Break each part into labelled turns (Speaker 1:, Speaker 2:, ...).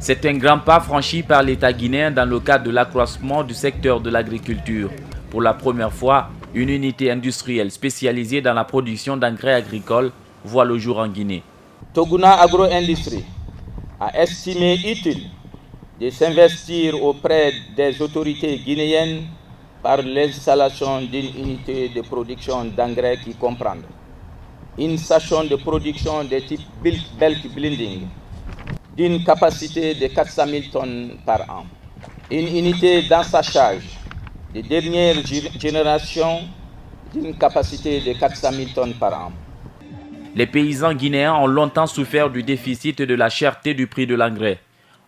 Speaker 1: C'est un grand pas franchi par l'État guinéen dans le cadre de l'accroissement du secteur de l'agriculture. Pour la première fois, une unité industrielle spécialisée dans la production d'engrais agricoles voit le jour en Guinée.
Speaker 2: Toguna Agro-Industrie a estimé utile de s'investir auprès des autorités guinéennes par l'installation d'une unité de production d'engrais qui comprend une station de production de type bulk blending d'une capacité de 400 000 tonnes par an, une unité d'ensachage de dernière génération d'une capacité de 400 000 tonnes par an.
Speaker 1: Les paysans guinéens ont longtemps souffert du déficit et de la cherté du prix de l'engrais.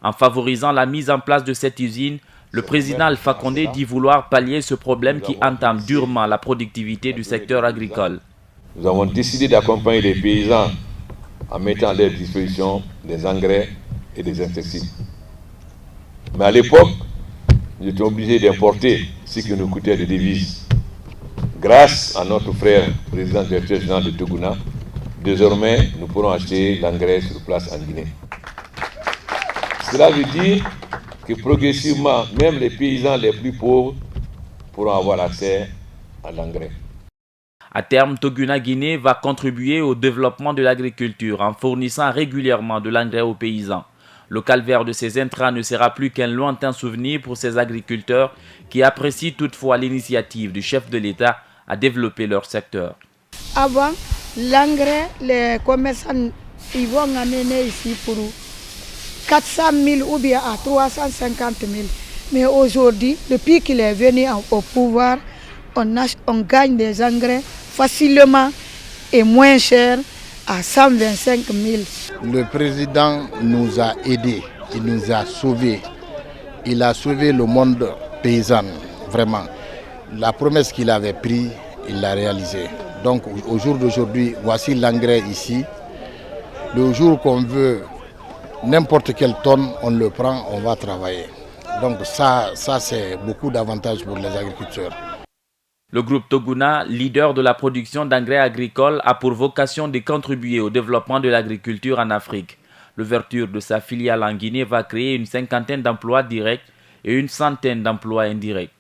Speaker 1: En favorisant la mise en place de cette usine, le président Alpha Condé dit vouloir pallier ce problème qui entame durement la productivité du secteur agricole.
Speaker 3: Nous avons décidé d'accompagner les paysans en mettant à leur disposition des engrais et des insecticides. Mais à l'époque, nous étions obligés d'importer ce qui nous coûtait des devises. Grâce à notre frère, président directeur général de Toguna, désormais, nous pourrons acheter l'engrais sur place en Guinée. Cela veut dire que progressivement, même les paysans les plus pauvres pourront avoir accès à l'engrais.
Speaker 1: À terme, Toguna Guinée va contribuer au développement de l'agriculture en fournissant régulièrement de l'engrais aux paysans. Le calvaire de ces intrants ne sera plus qu'un lointain souvenir pour ces agriculteurs qui apprécient toutefois l'initiative du chef de l'État à développer leur secteur.
Speaker 4: Avant, l'engrais, les commerçants ils vont amener ici pour 400 000 ou bien à 350 000. Mais aujourd'hui, depuis qu'il est venu au pouvoir, on gagne des engrais facilement et moins cher à 125 000.
Speaker 5: Le président nous a aidés, il nous a sauvés. Il a sauvé le monde paysan, vraiment. La promesse qu'il avait prise, il l'a réalisée. Donc au jour d'aujourd'hui, voici l'engrais ici. Le jour qu'on veut n'importe quelle tonne, on le prend, on va travailler. Donc ça c'est beaucoup d'avantages pour les agriculteurs.
Speaker 1: Le groupe Toguna, leader de la production d'engrais agricoles, a pour vocation de contribuer au développement de l'agriculture en Afrique. L'ouverture de sa filiale en Guinée va créer une cinquantaine d'emplois directs et une centaine d'emplois indirects.